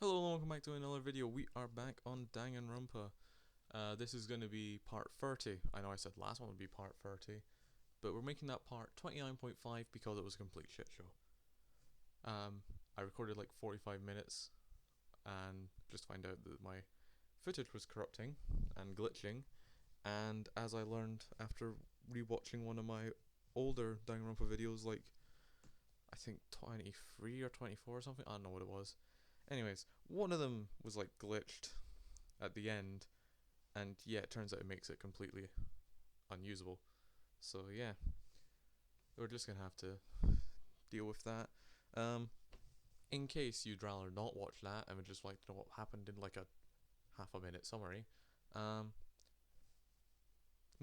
Hello and welcome back to another video. We are back on Danganronpa. This is going to be part 30. I know I said last one would be part 30, but we're making that part 29.5 because it was a complete shit show. I recorded like 45 minutes and just found out that my footage was corrupting and glitching, and as I learned after rewatching one of my older Danganronpa videos, like I think 23 or 24 or something, I don't know what it was. Anyways, one of them was like glitched at the end, and yeah, it turns out it makes it completely unusable. So yeah, we're just gonna have to deal with that. In case you'd rather not watch that and would just like to know what happened in like a half a minute summary,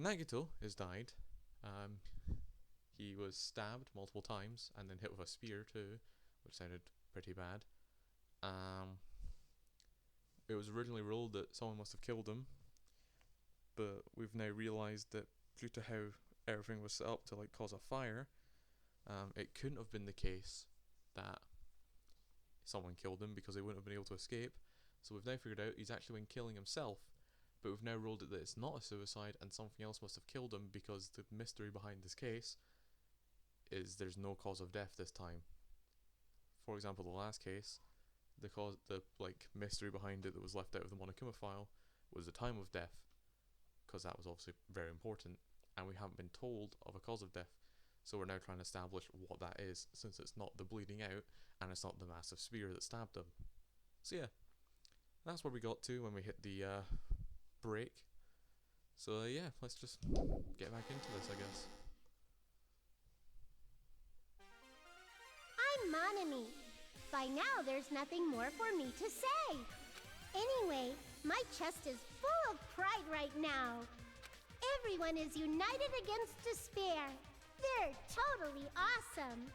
Nagito has died. He was stabbed multiple times and then hit with a spear too, which sounded pretty bad. It was originally ruled that someone must have killed him, but we've now realised that due to how everything was set up to like cause a fire, it couldn't have been the case that someone killed him because they wouldn't have been able to escape. So we've now figured out he's actually been killing himself, but we've now ruled it that it's not a suicide and something else must have killed him because the mystery behind this case is there's no cause of death this time. For example, the last case, the mystery behind it that was left out of the Monokuma file was the time of death, because that was obviously very important, and we haven't been told of a cause of death. So we're now trying to establish what that is, since it's not the bleeding out and it's not the massive spear that stabbed him. So yeah, that's where we got to when we hit the break. So yeah, let's just get back into this, I guess. I'm Monami. By now, there's nothing more for me to say. Anyway, my chest is full of pride right now. Everyone is united against despair. They're totally awesome.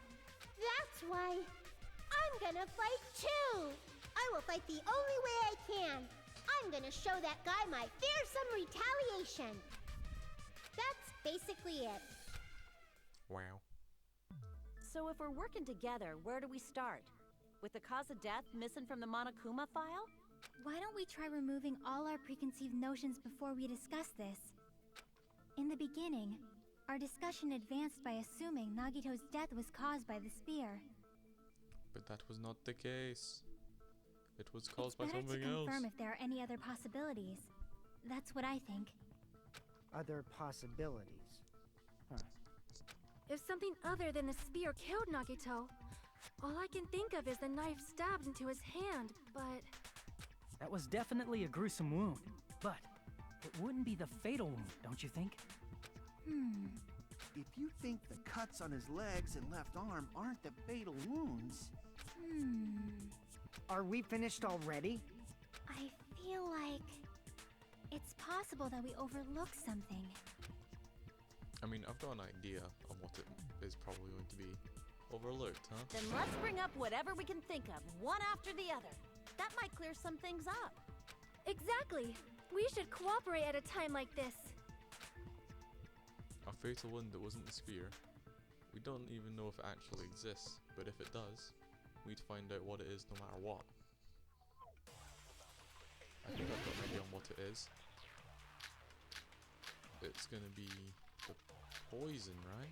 That's why I'm gonna fight too. I will fight the only way I can. I'm gonna show that guy my fearsome retaliation. That's basically it. Wow. So if we're working together, where do we start? With the cause of death missing from the Monokuma file? Why don't we try removing all our preconceived notions before we discuss this? In the beginning, our discussion advanced by assuming Nagito's death was caused by the spear. But that was not the case. It was caused by It's better something to confirm else. if there are any other possibilities. That's what I think. Other possibilities. Huh. If something other than the spear killed Nagito, all I can think of is the knife stabbed into his hand, but... That was definitely a gruesome wound, but it wouldn't be the fatal wound, don't you think? If you think the cuts on his legs and left arm aren't the fatal wounds... Are we finished already? I feel like it's possible that we overlooked something. I mean, I've got an idea on what it is probably going to be. Overlooked, huh? Then let's bring up whatever we can think of, one after the other. That might clear some things up. Exactly! We should cooperate at a time like this. A fatal wound that wasn't the spear. We don't even know if it actually exists, but if it does, we'd find out what it is no matter what. I think I've got an idea on what it is. It's gonna be the poison, right?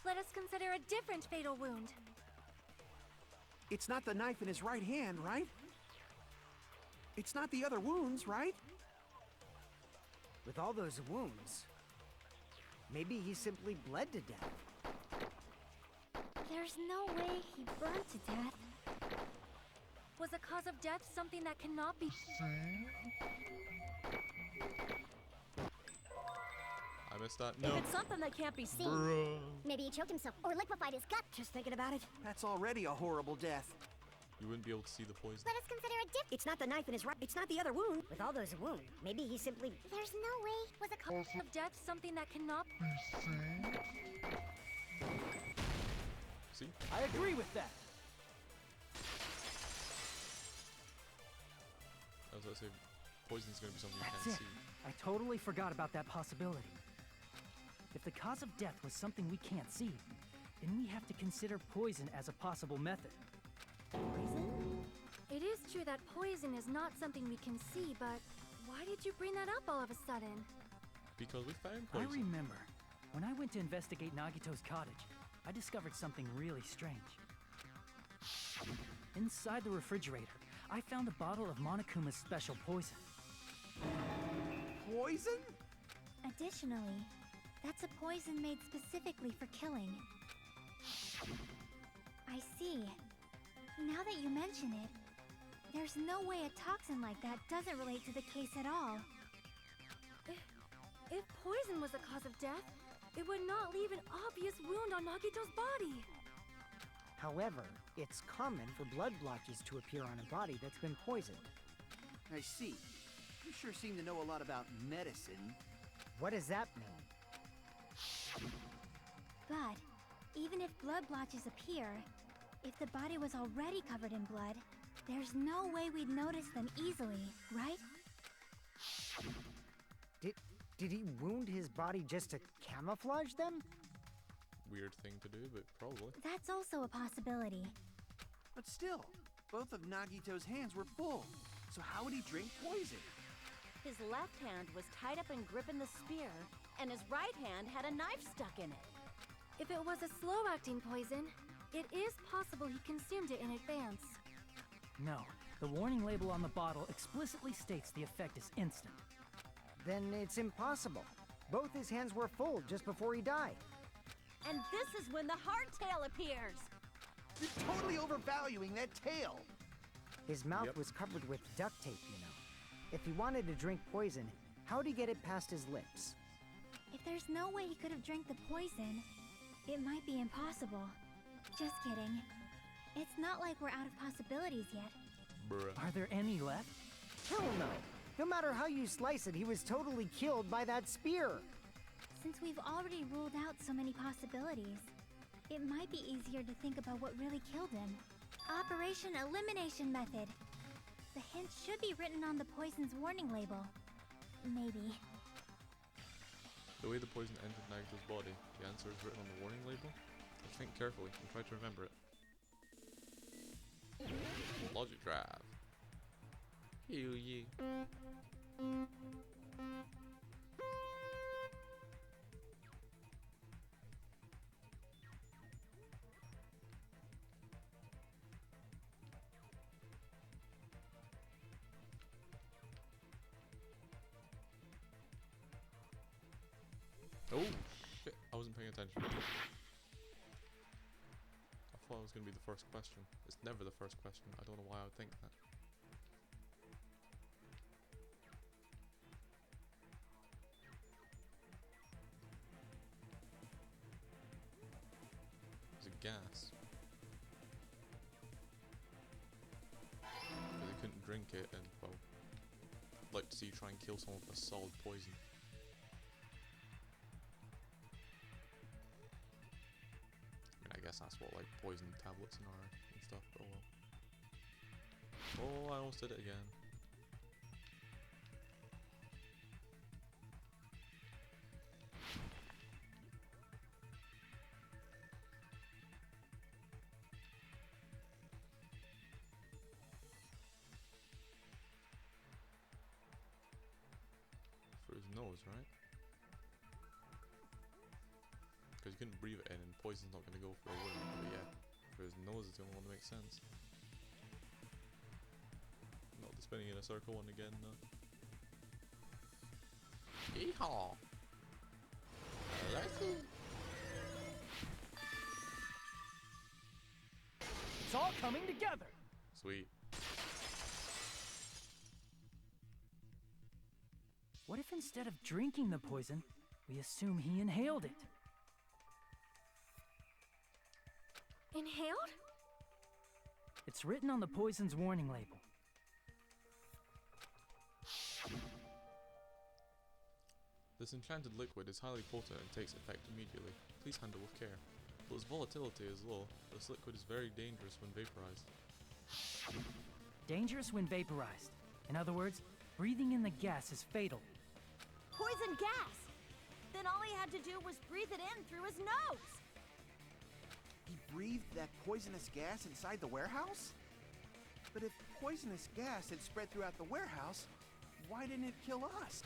Let us consider a different fatal wound. It's not the knife in his right hand, right? It's not the other wounds, right? With all those wounds, maybe he simply bled to death. There's no way he burned to death. Was the cause of death something that cannot be seen? I missed that. If No. it's something that can't be seen, Bruh. Maybe he choked himself or liquefied his gut. Just thinking about it. That's already a horrible death. You wouldn't be able to see the poison. Let us consider a different... It's not the knife in his right. It's not the other wound. With all those wounds, maybe he simply... There's no way... Was a cause of death something that cannot be See? I agree with that. I was about to say, poison's gonna be something you That's can't it. see. I totally forgot about that possibility. If the cause of death was something we can't see, then we have to consider poison as a possible method. Poison? It is true that poison is not something we can see, but why did you bring that up all of a sudden? Because we found I poison. remember. When I went to investigate Nagito's cottage, I discovered something really strange. Inside the refrigerator, I found a bottle of Monokuma's special poison. Poison? Additionally, that's a poison made specifically for killing. I see. Now that you mention it, there's no way a toxin like that doesn't relate to the case at all. If poison was the cause of death, it would not leave an obvious wound on Nagito's body. However, it's common for blood blotches to appear on a body that's been poisoned. I see. You sure seem to know a lot about medicine. What does that mean? But even if blood blotches appear, if the body was already covered in blood, there's no way we'd notice them easily, right? Did he wound his body just to camouflage them? Weird thing to do, but probably. That's also a possibility. But still, both of Nagito's hands were full. So how would he drink poison? His left hand was tied up and gripping the spear, and his right hand had a knife stuck in it. If it was a slow-acting poison, it is possible he consumed it in advance. No, the warning label on the bottle explicitly states the effect is instant. Then it's impossible. Both his hands were full just before he died. And this is when the hardtail appears. You're totally overvaluing that tail. His mouth Yep. was covered with duct tape, you know. If he wanted to drink poison, how'd he get it past his lips? If there's no way he could have drank the poison, it might be impossible. Just kidding. It's not like we're out of possibilities yet. Bruh. Are there any left? Hell no! No matter how you slice it, he was totally killed by that spear. Since we've already ruled out so many possibilities, it might be easier to think about what really killed him. Operation Elimination Method. The hint should be written on the poison's warning label. Maybe. The way the poison entered Nagito's body, the answer is written on the warning label. Let's think carefully and try to remember it. Logic drive. Hell yeah. Oh shit, I wasn't paying attention. I thought it was going to be the first question. It's never the first question. I don't know why I would think that. It's a gas. Because they couldn't drink it, and well, I'd like to see you try and kill someone with a solid poison. I guess that's what like poison tablets and are and stuff, but oh well. Oh, I almost did it again. For his nose, right? Because you couldn't breathe it in and poison's not going to go for a wound, but yeah, for his nose is the only one that makes sense. Not the spinning in a circle one again, no. Yeehaw! It's all coming together! Sweet. What if instead of drinking the poison, we assume he inhaled it? Inhaled? It's written on the poison's warning label. This enchanted liquid is highly potent and takes effect immediately. Please handle with care. Though its volatility is low, this liquid is very dangerous when vaporized. Dangerous when vaporized. In other words, breathing in the gas is fatal. Poison gas! Then all he had to do was breathe it in through his nose! He breathed that poisonous gas inside the warehouse? But if poisonous gas had spread throughout the warehouse, why didn't it kill us?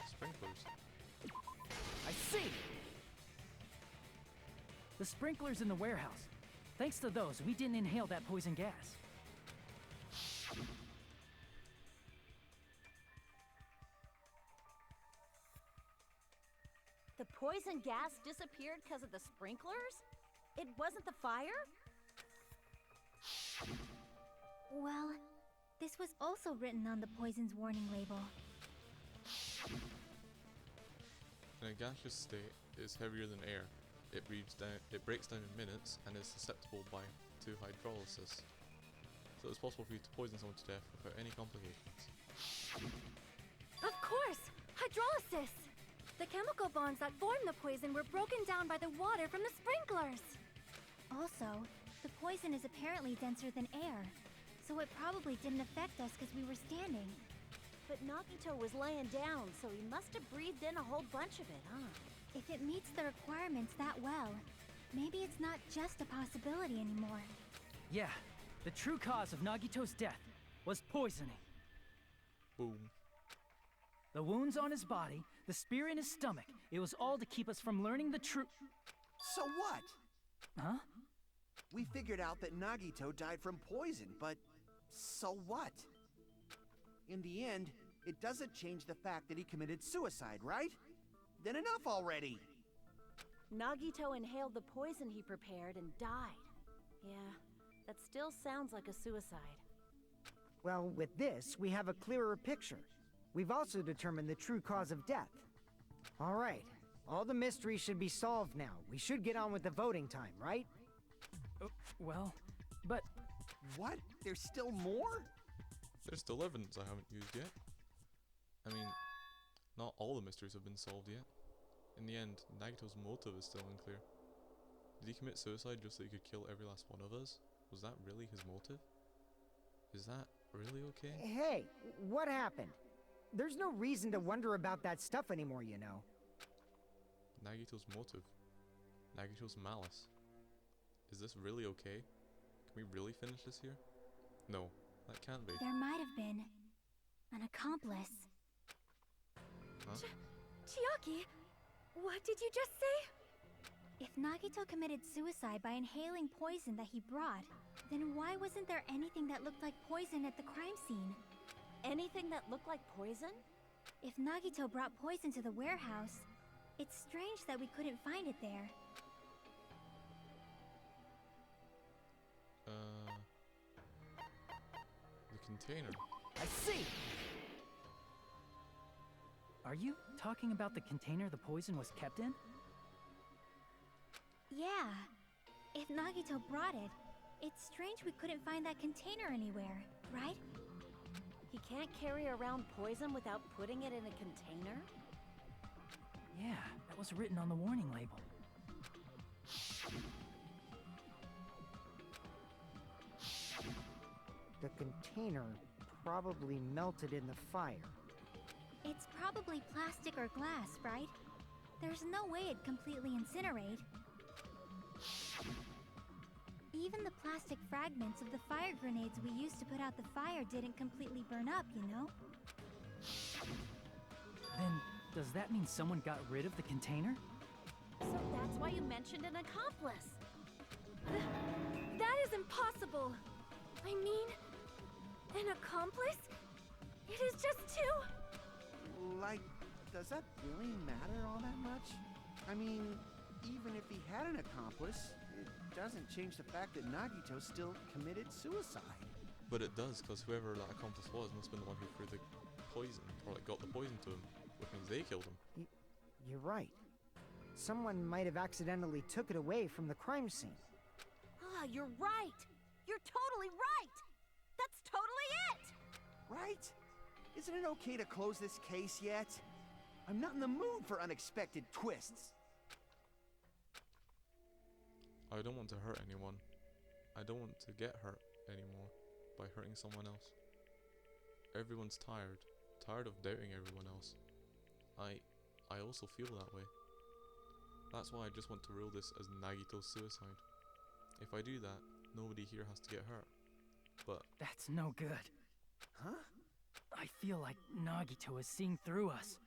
Sprinklers. I see! The sprinklers in the warehouse. Thanks to those, we didn't inhale that poison gas. The poison gas disappeared because of the sprinklers? It wasn't the fire? Well, this was also written on the poison's warning label. In a gaseous state, it is heavier than air. It breaks down in minutes and is susceptible to hydrolysis. So it's possible for you to poison someone to death without any complications. Of course! Hydrolysis! The chemical bonds that form the poison were broken down by the water from the sprinklers! Also, the poison is apparently denser than air, so it probably didn't affect us because we were standing. But Nagito was laying down, so he must have breathed in a whole bunch of it, huh? If it meets the requirements that well, maybe it's not just a possibility anymore. Yeah, the true cause of Nagito's death was poisoning. Boom. The wounds on his body, the spear in his stomach, it was all to keep us from learning the truth. So what? Huh? We figured out that Nagito died from poison, but so what? In the end, it doesn't change the fact that he committed suicide, right? Then enough already! Nagito inhaled the poison he prepared and died. Yeah, that still sounds like a suicide. Well, with this, we have a clearer picture. We've also determined the true cause of death. All right, all the mysteries should be solved now. We should get on with the voting time, right? Well, but What? There's still more? There's still evidence I haven't used yet. I mean, not all the mysteries have been solved yet. In the end, Nagito's motive is still unclear. Did he commit suicide just so he could kill every last one of us? Was that really his motive? Is that really okay? Hey, what happened? There's no reason to wonder about that stuff anymore, you know. Nagito's motive. Nagito's malice. Is this really okay? Can we really finish this here? No, that can't be. There might have been an accomplice. Huh? Chiaki, what did you just say? If Nagito committed suicide by inhaling poison that he brought, then why wasn't there anything that looked like poison at the crime scene? Anything that looked like poison? If Nagito brought poison to the warehouse, it's strange that we couldn't find it there. The container. I see! are you talking about the container the poison was kept in? Yeah. If Nagito brought it, it's strange we couldn't find that container anywhere, right? He can't carry around poison without putting it in a container? Yeah, that was written on the warning label. The container probably melted in the fire. It's probably plastic or glass, right? There's no way it'd completely incinerate. Even the plastic fragments of the fire grenades we used to put out the fire didn't completely burn up, you know? Then, does that mean someone got rid of the container? So that's why you mentioned an accomplice. That is impossible! I mean, an accomplice? It is just two! Like, does that really matter all that much? I mean, even if he had an accomplice, it doesn't change the fact that Nagito still committed suicide. But it does, because whoever that accomplice was must have been the one who threw the poison, or like got the poison to him, which means they killed him. You're right. Someone might have accidentally took it away from the crime scene. Ah, you're right! You're totally right! That's totally it! Right? Isn't it okay to close this case yet? I'm not in the mood for unexpected twists. I don't want to hurt anyone. I don't want to get hurt anymore by hurting someone else. Everyone's tired. Tired of doubting everyone else. I also feel that way. That's why I just want to rule this as Nagito's suicide. If I do that, nobody here has to get hurt. But That's no good. Huh? I feel like Nagito is seeing through us.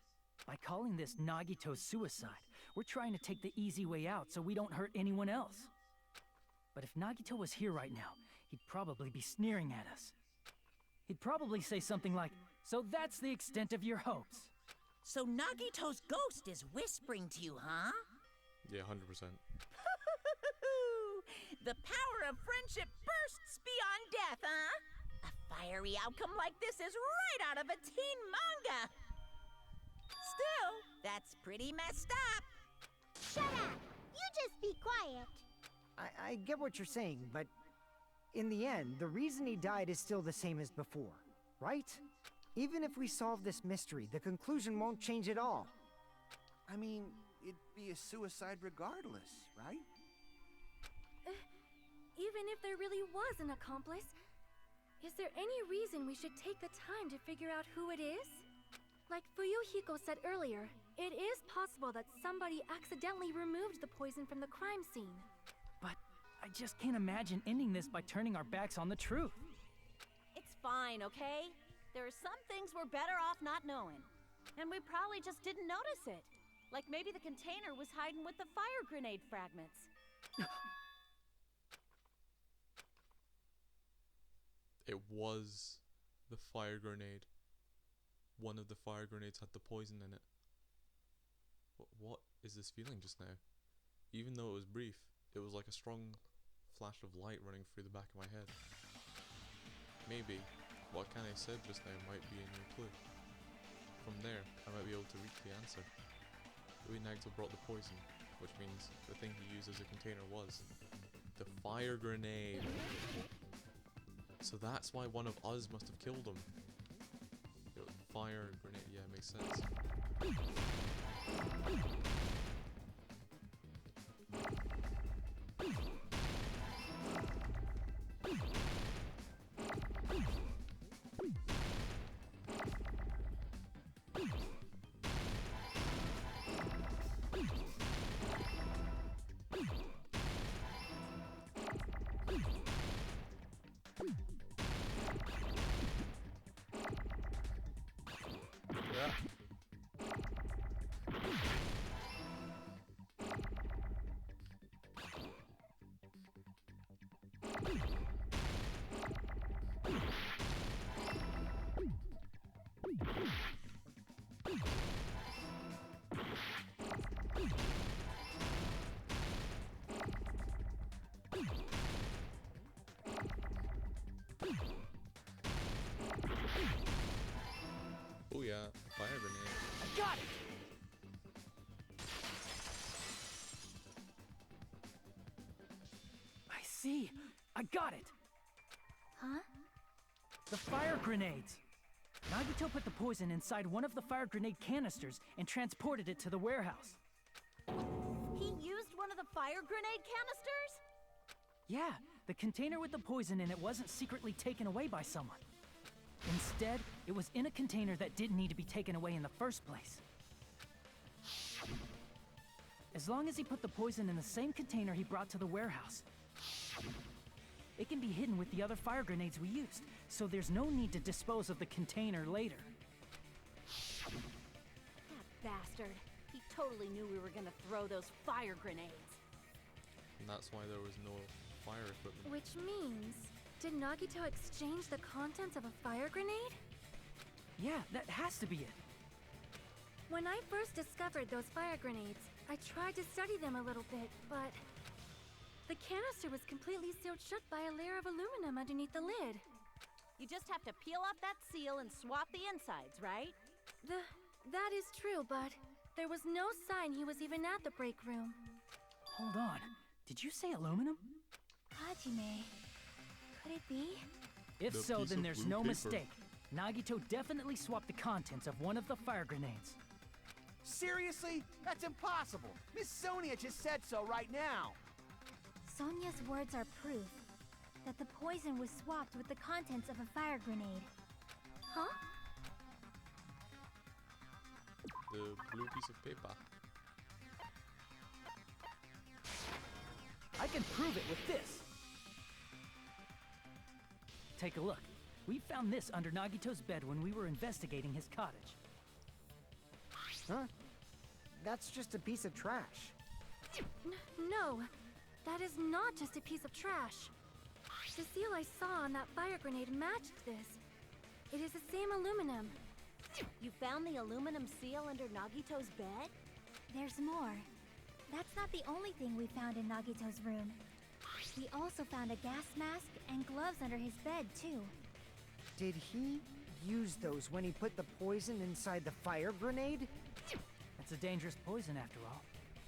By calling this Nagito's suicide, we're trying to take the easy way out so we don't hurt anyone else. But if Nagito was here right now, he'd probably be sneering at us. He'd probably say something like, "So that's the extent of your hopes." So Nagito's ghost is whispering to you, huh? yeah, 100%. The power of friendship bursts beyond death, huh? A fiery outcome like this is right out of a teen manga. Still, that's pretty messed up. Shut up! You just be quiet. I get what you're saying, but in the end, the reason he died is still the same as before, right? Even if we solve this mystery, the conclusion won't change at all. I mean, it'd be a suicide regardless, right? Even if there really was an accomplice, is there any reason we should take the time to figure out who it is? Like Fuyuhiko said earlier, it is possible that somebody accidentally removed the poison from the crime scene. But I just can't imagine ending this by turning our backs on the truth. It's fine, okay? There are some things we're better off not knowing. And we probably just didn't notice it. Like maybe the container was hiding with the fire grenade fragments. It was the fire grenade. One of the fire grenades had the poison in it. What is this feeling just now? Even though it was brief, it was like a strong flash of light running through the back of my head. Maybe what Kane said just now might be a new clue. From there, I might be able to reach the answer. Louis Nagito brought the poison, which means the thing he used as a container was the fire grenade. So that's why one of us must have killed him. Fire grenade, yeah, makes sense. Oh yeah, fire grenade. I got it! I see. I got it! Huh? The fire grenades! Nagito put the poison inside one of the fire grenade canisters and transported it to the warehouse. He used one of the fire grenade canisters? Yeah, the container with the poison in it wasn't secretly taken away by someone. Instead, it was in a container that didn't need to be taken away in the first place. As long as he put the poison in the same container he brought to the warehouse, it can be hidden with the other fire grenades we used, so there's no need to dispose of the container later. That bastard. He totally knew we were gonna throw those fire grenades. And that's why there was no fire equipment. Which means, did Nagito exchange the contents of a fire grenade? Yeah, that has to be it. When I first discovered those fire grenades, I tried to study them a little bit, but the canister was completely sealed shut by a layer of aluminum underneath the lid. You just have to peel off that seal and swap the insides, right? That is true, but there was no sign he was even at the break room. Hold on. Did you say aluminum? Hajime. Could it be? If The so, piece then of there's blue no paper. mistake. Nagito definitely swapped the contents of one of the fire grenades. Seriously? That's impossible. Miss Sonia just said so right now. Sonia's words are proof that the poison was swapped with the contents of a fire grenade. Huh? The blue piece of paper. I can prove it with this. Take a look. We found this under Nagito's bed when we were investigating his cottage. Huh? That's just a piece of trash. No, that is not just a piece of trash. The seal I saw on that fire grenade matched this. It is the same aluminum. You found the aluminum seal under Nagito's bed? There's more. That's not the only thing we found in Nagito's room. We also found a gas mask and gloves under his bed, too. Did he use those when he put the poison inside the fire grenade? It's a dangerous poison after all.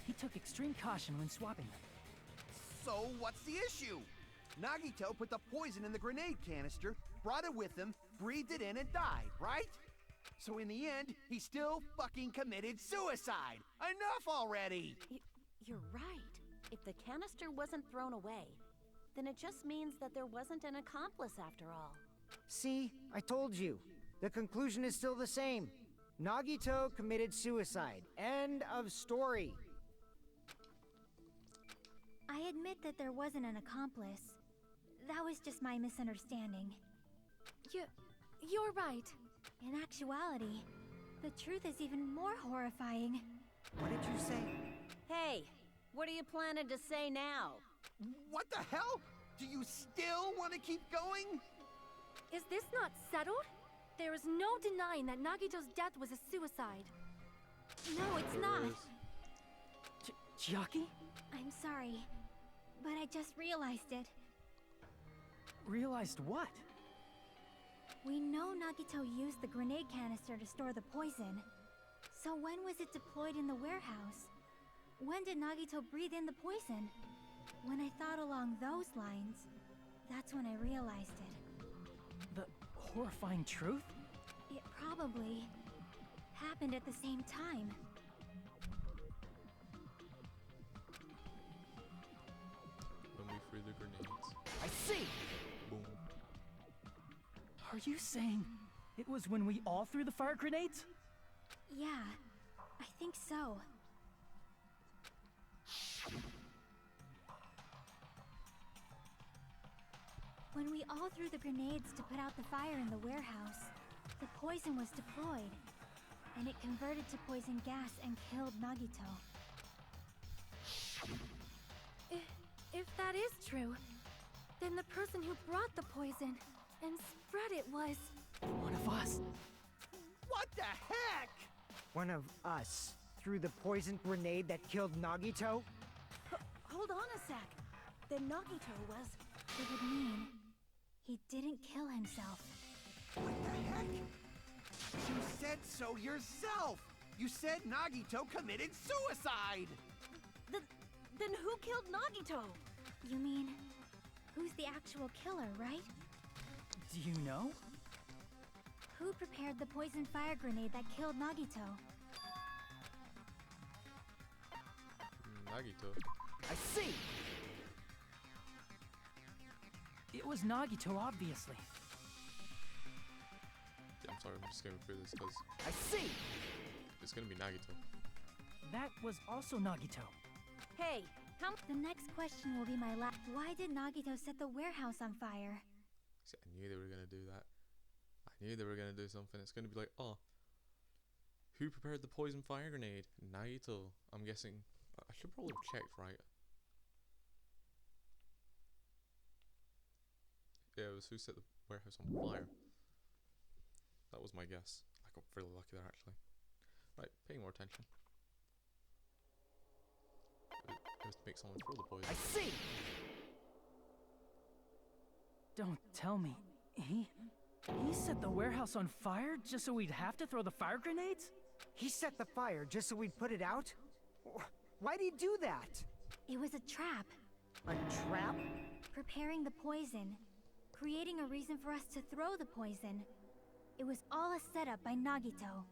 He took extreme caution when swapping them. So, what's the issue? Nagito put the poison in the grenade canister, brought it with him, breathed it in, and died, right? So in the end, he still fucking committed suicide! Enough already! You're right. If the canister wasn't thrown away, then it just means that there wasn't an accomplice after all. See, I told you. The conclusion is still the same. Nagito committed suicide. End of story. I admit that there wasn't an accomplice. That was just my misunderstanding. You're right. In actuality, the truth is even more horrifying. What did you say? Hey, what are you planning to say now? What the hell? Do you still want to keep going? Is this not settled? There is no denying that Nagito's death was a suicide. No, it's not. Chiaki? I'm sorry, but I just realized it. Realized what? We know Nagito used the grenade canister to store the poison. So when was it deployed in the warehouse? When did Nagito breathe in the poison? When I thought along those lines, that's when I realized it. The horrifying truth? It probably happened at the same time. When we threw the grenades. I see! Boom. Are you saying it was when we all threw the fire grenades? Yeah, I think so. When we all threw the grenades to put out the fire in the warehouse, the poison was deployed, and it converted to poison gas and killed Nagito. If that is true, then the person who brought the poison and spread it was... One of us. What the heck? One of us threw the poison grenade that killed Nagito? Hold on a sec. Then Nagito was... It would mean he didn't kill himself. What the heck? You said so yourself! You said Nagito committed suicide! Then who killed Nagito? You mean, who's the actual killer, right? Do you know? Who prepared the poison fire grenade that killed Nagito? Nagito. I see! It was Nagito, obviously. Yeah, I'm sorry, I'm just skimming through this because I see! it's gonna be Nagito. That was also Nagito. Hey, how... The next question will be my last. Why did Nagito set the warehouse on fire? See, I knew they were gonna do that. I knew they were gonna do something. It's gonna be like, oh, who prepared the poison fire grenade? Nagito. I'm guessing. I should probably have checked, right? Yeah, it was who set the warehouse on fire. That was my guess. I got fairly lucky there, actually. Right, paying more attention. It was to make someone throw the poison. I see! Don't tell me. He set the warehouse on fire just so we'd have to throw the fire grenades? He set the fire just so we'd put it out? Why'd he do that? It was a trap. A trap? Preparing the poison. Creating a reason for us to throw the poison. It was all a setup by Nagito.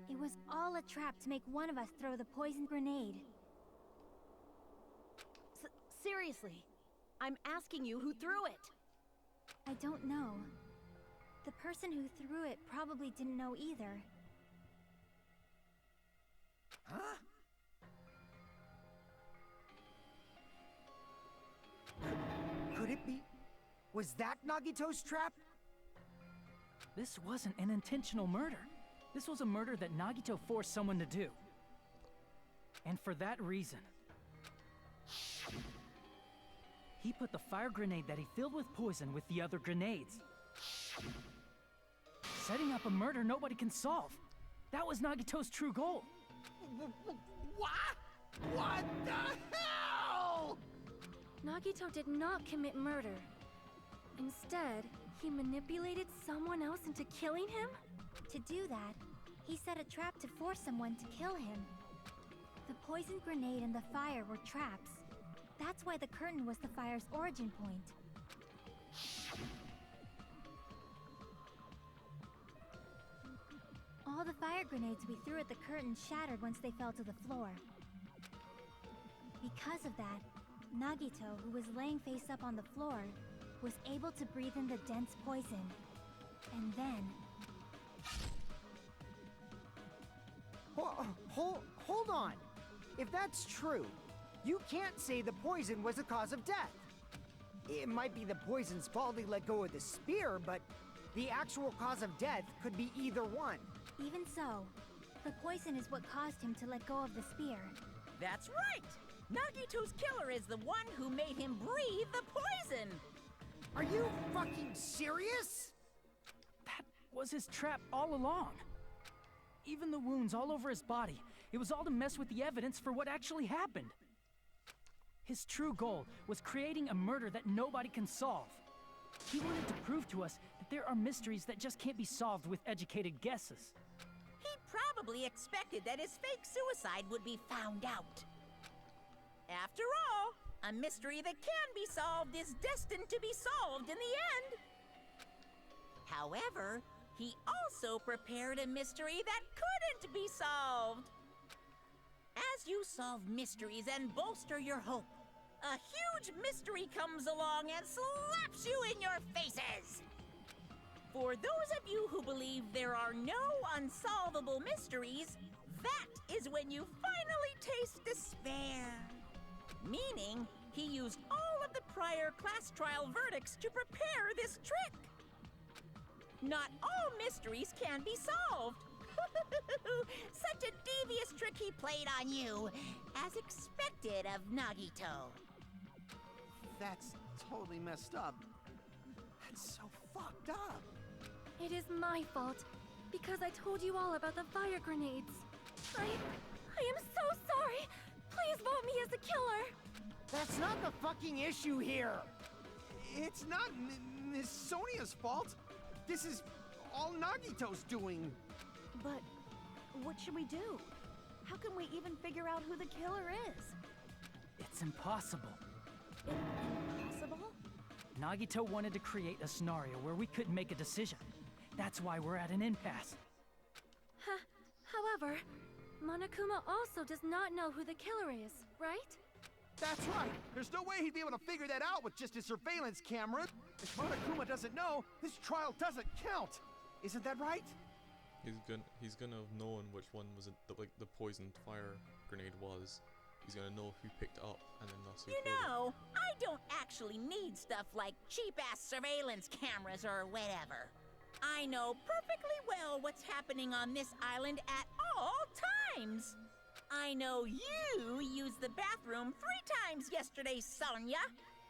It was all a trap to make one of us throw the poison grenade. Seriously, I'm asking you who threw it. I don't know. The person who threw it probably didn't know either. Huh? Was that Nagito's trap? This wasn't an intentional murder. This was a murder that Nagito forced someone to do. And for that reason, he put the fire grenade that he filled with poison with the other grenades. Setting up a murder nobody can solve. That was Nagito's true goal. What? What the hell? Nagito did not commit murder. Instead, he manipulated someone else into killing him? To do that, he set a trap to force someone to kill him. The poison grenade and the fire were traps. That's why the curtain was the fire's origin point. All the fire grenades we threw at the curtain shattered once they fell to the floor. Because of that, Nagito, who was laying face up on the floor, was able to breathe in the dense poison. And then... Hold on! If that's true, you can't say the poison was the cause of death. It might be the poison's fault he let go of the spear, but the actual cause of death could be either one. Even so, the poison is what caused him to let go of the spear. That's right! Nagito's killer is the one who made him breathe the poison! Are you fucking serious? That was his trap all along. Even the wounds all over his body, it was all to mess with the evidence for what actually happened. His true goal was creating a murder that nobody can solve. He wanted to prove to us that there are mysteries that just can't be solved with educated guesses. He probably expected that his fake suicide would be found out. After all, a mystery that can be solved is destined to be solved in the end. However, he also prepared a mystery that couldn't be solved. As you solve mysteries and bolster your hope, a huge mystery comes along and slaps you in your faces. For those of you who believe there are no unsolvable mysteries, that is when you finally taste despair. Meaning, he used all of the prior class trial verdicts to prepare this trick. Not all mysteries can be solved. Such a devious trick he played on you, as expected of Nagito. That's totally messed up. That's so fucked up. It is my fault, because I told you all about the fire grenades. I am so sorry! Please vote me as the killer! That's not the fucking issue here! It's not Miss Sonia's fault. This is all Nagito's doing. But what should we do? How can we even figure out who the killer is? It's impossible. Impossible? Nagito wanted to create a scenario where we couldn't make a decision. That's why we're at an impasse. However, Monokuma also does not know who the killer is, right? That's right. There's no way he'd be able to figure that out with just his surveillance camera. If Monokuma doesn't know, this trial doesn't count. Isn't that right? He's gonna have known which one was the poisoned fire grenade was. He's gonna know who picked it up, and then thus You know, I don't actually need stuff like cheap-ass surveillance cameras or whatever. I know perfectly well what's happening on this island at all times. I know you used the bathroom 3 times yesterday, Sonia,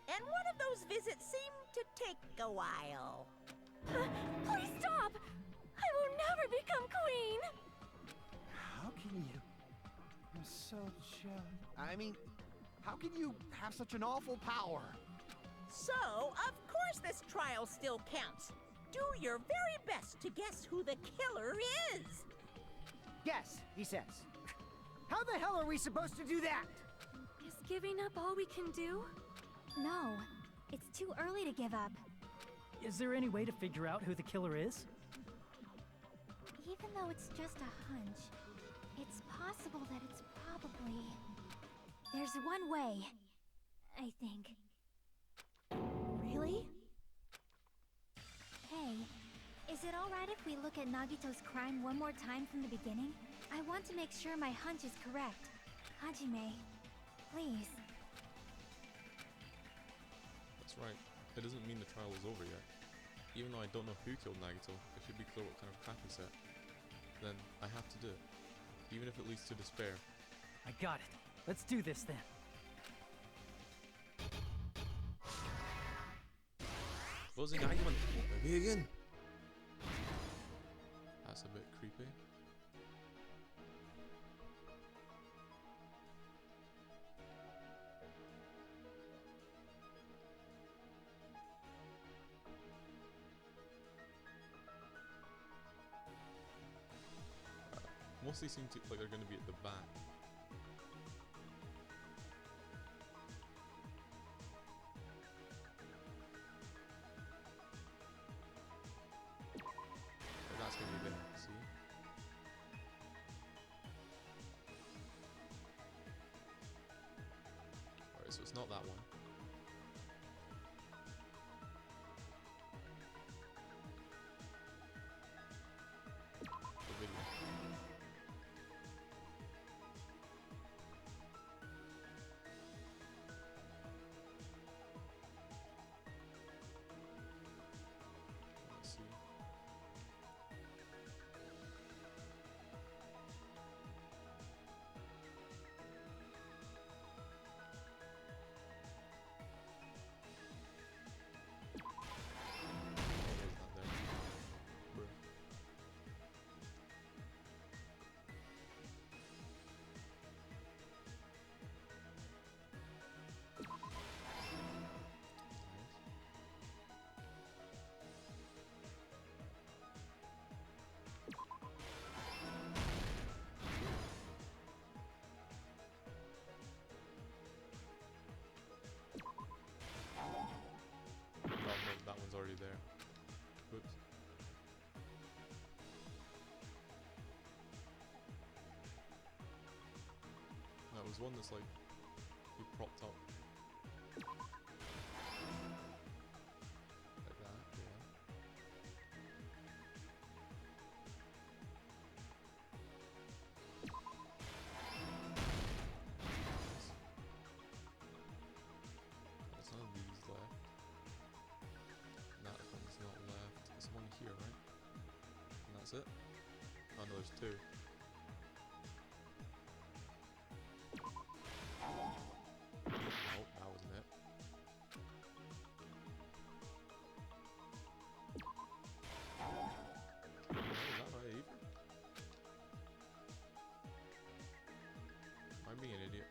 and one of those visits seemed to take a while. Please stop! I will never become queen! How can you? I'm so jealous. I mean, how can you have such an awful power? So, of course this trial still counts. Do your very best to guess who the killer is. Guess, he says. How the hell are we supposed to do that? Is giving up all we can do? No, it's too early to give up. Is there any way to figure out who the killer is? Even though it's just a hunch, it's possible that it's probably... There's one way, I think. Really? Hey, is it alright if we look at Nagito's crime one more time from the beginning? I want to make sure my hunch is correct. Hajime, please. That's right. it doesn't mean the trial is over yet. Even though I don't know who killed Nagito, it should be clear what kind of trap he set. Then I have to do it, even if it leads to despair. I got it. Let's do this then. Closing argument. Maybe again. That's a bit creepy. Mostly seem to like they're going to be at the back. Oh, that's going to be there, see? Alright, so it's not that one. The video. Let's see. It's not there. Bruh. Oh no, that one's already there. Oops. That was one that's like he propped up. Like that, yeah. Nice. There's none of these left. That one's not left. There's one here, right? And that's it? Oh no, there's two. Nope, that wasn't it. Oh, is that not it either? I'm being an idiot.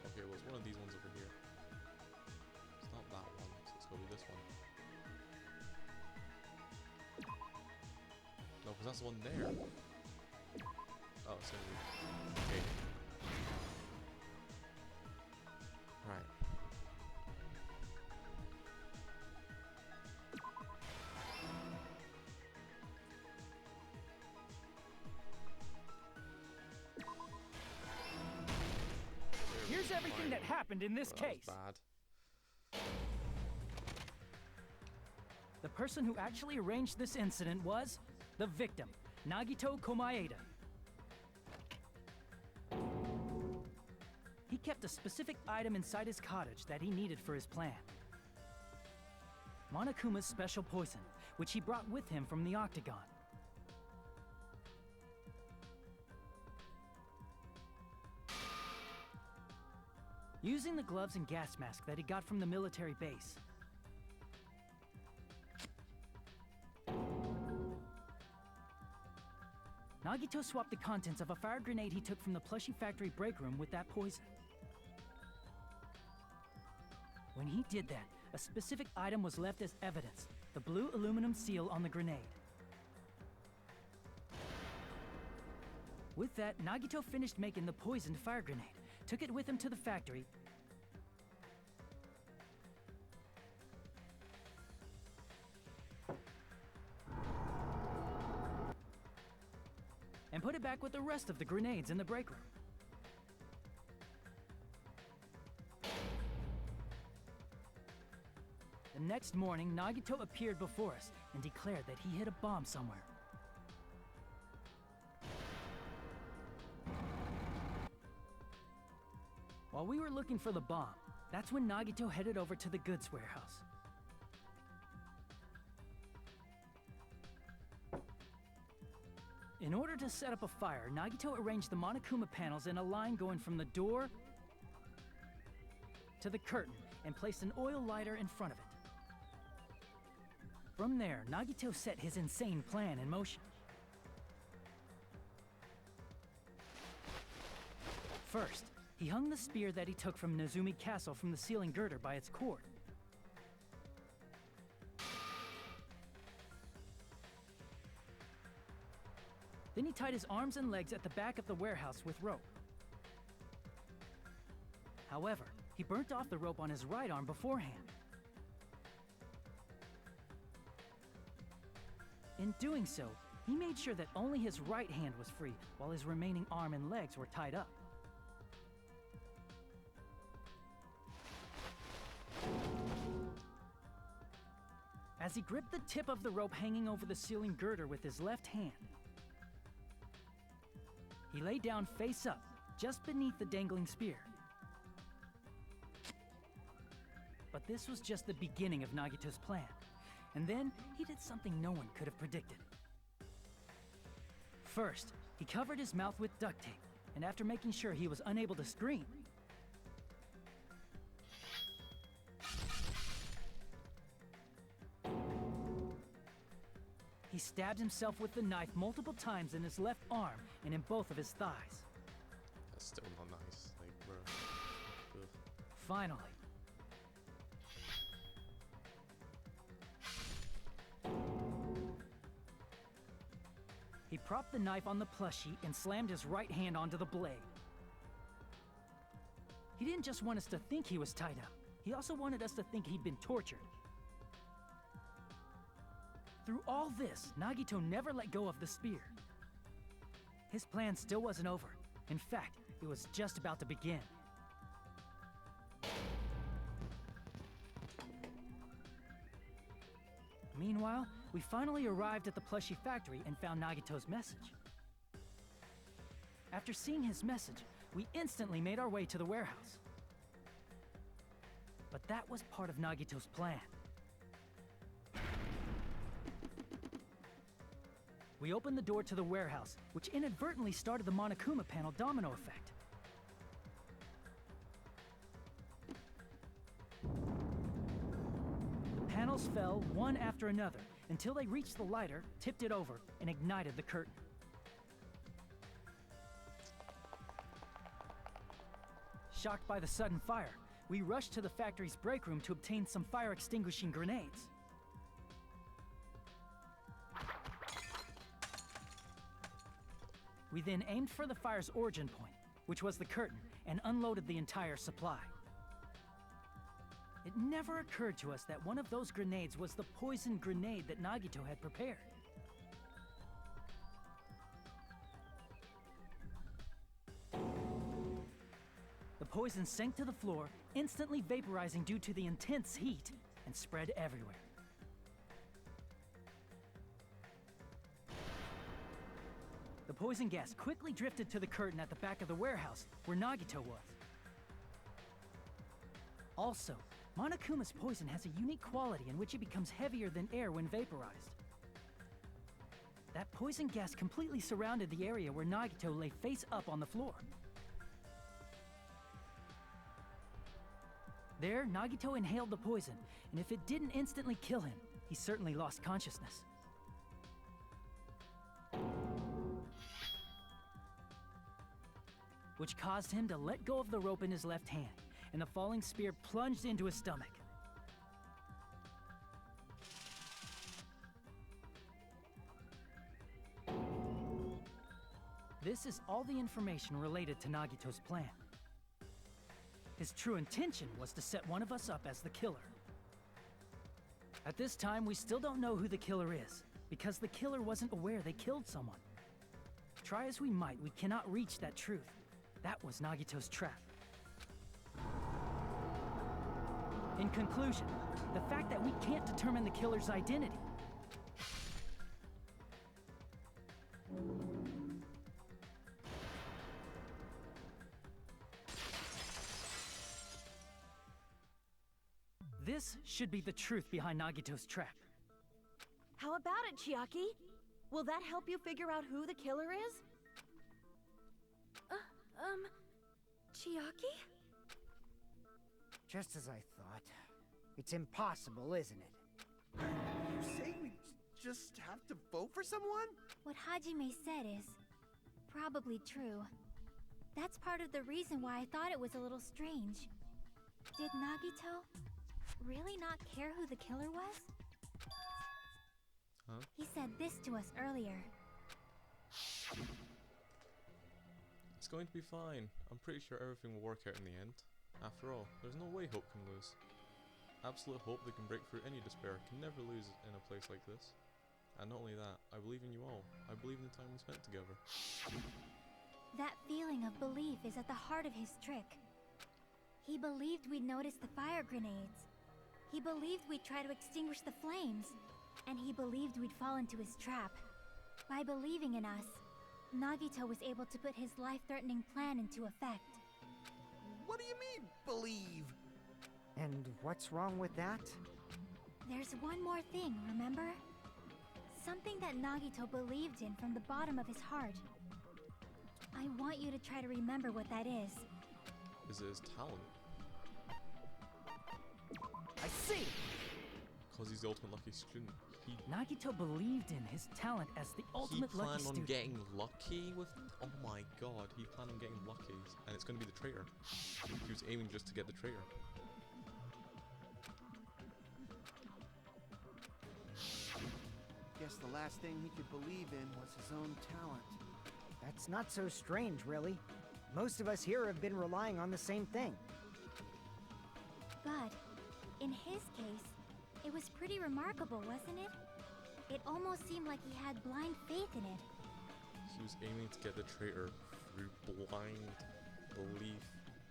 Okay, well it's one of these ones over here. It's not that one, so it's gonna be this one. No, because that's the one there. Oh, it's gonna be... Okay. Right. Here's everything that happened in this Well, that was case. bad. The person who actually arranged this incident was the victim, Nagito Komaeda. He kept a specific item inside his cottage that he needed for his plan. Monokuma's special poison, which he brought with him from the Octagon. Using the gloves and gas mask that he got from the military base, Nagito swapped the contents of a fire grenade he took from the plushie factory break room with that poison. When he did that, a specific item was left as evidence, the blue aluminum seal on the grenade. With that, Nagito finished making the poisoned fire grenade, took it with him to the factory, and put it back with the rest of the grenades in the break room. The next morning, Nagito appeared before us and declared that he hid a bomb somewhere. While we were looking for the bomb, that's when Nagito headed over to the goods warehouse. In order to set up a fire, Nagito arranged the Monokuma panels in a line going from the door to the curtain and placed an oil lighter in front of it. From there, Nagito set his insane plan in motion. First, he hung the spear that he took from Nezumi Castle from the ceiling girder by its cord. Then he tied his arms and legs at the back of the warehouse with rope. However, he burnt off the rope on his right arm beforehand. In doing so, he made sure that only his right hand was free, while his remaining arm and legs were tied up. As he gripped the tip of the rope hanging over the ceiling girder with his left hand, he lay down face up, just beneath the dangling spear. But this was just the beginning of Nagito's plan. And then, he did something no one could have predicted. First, he covered his mouth with duct tape, and after making sure he was unable to scream, he stabbed himself with the knife multiple times in his left arm and in both of his thighs. That's still not nice, like, bro. Ugh. Finally, he propped the knife on the plushie and slammed his right hand onto the blade. He didn't just want us to think he was tied up. He also wanted us to think he'd been tortured. Through all this, Nagito never let go of the spear. His plan still wasn't over. In fact, it was just about to begin. Meanwhile, we finally arrived at the plushie factory and found Nagito's message. After seeing his message, we instantly made our way to the warehouse. But that was part of Nagito's plan. We opened the door to the warehouse, which inadvertently started the Monokuma panel domino effect. Panels fell one after another until they reached the lighter, tipped it over, and ignited the curtain. Shocked by the sudden fire, we rushed to the factory's break room to obtain some fire-extinguishing grenades. We then aimed for the fire's origin point, which was the curtain, and unloaded the entire supply. It never occurred to us that one of those grenades was the poison grenade that Nagito had prepared. The poison sank to the floor, instantly vaporizing due to the intense heat, and spread everywhere. The poison gas quickly drifted to the curtain at the back of the warehouse, where Nagito was. Also, Monokuma's poison has a unique quality in which it becomes heavier than air when vaporized. That poison gas completely surrounded the area where Nagito lay face up on the floor. There, Nagito inhaled the poison, and if it didn't instantly kill him, he certainly lost consciousness. Which caused him to let go of the rope in his left hand, and the falling spear plunged into his stomach. This is all the information related to Nagito's plan. His true intention was to set one of us up as the killer. At this time, we still don't know who the killer is, because the killer wasn't aware they killed someone. Try as we might, we cannot reach that truth. That was Nagito's trap. In conclusion, the fact that we can't determine the killer's identity This should be the truth behind Nagito's trap. How about it, Chiaki? Will that help you figure out who the killer is? Chiaki? Just as I thought. It's impossible, isn't it? You say we just have to vote for someone? What Hajime said is probably true. That's part of the reason why I thought it was a little strange. Did Nagito really not care who the killer was? Huh? He said this to us earlier. It's going to be fine. I'm pretty sure everything will work out in the end. After all, there's no way Hope can lose. Absolute hope that can break through any despair can never lose in a place like this. And not only that, I believe in you all. I believe in the time we spent together. That feeling of belief is at the heart of his trick. He believed we'd notice the fire grenades. He believed we'd try to extinguish the flames. And he believed we'd fall into his trap. By believing in us, Nagito was able to put his life-threatening plan into effect. What do you mean, believe? And what's wrong with that? There's one more thing, remember? Something that Nagito believed in from the bottom of his heart. I want you to try to remember what that is. Is it his talent? I see! Because he's the ultimate lucky student. Nagito believed in his talent as the ultimate He lucky planned on student. getting lucky with... Oh my god, he planned on getting lucky. And it's going to be the traitor. He was aiming just to get the traitor. Guess the last thing he could believe in was his own talent. That's not so strange, really. Most of us here have been relying on the same thing. But, in his case, it was pretty remarkable, wasn't it? It almost seemed like he had blind faith in it. He was aiming to get the traitor through blind belief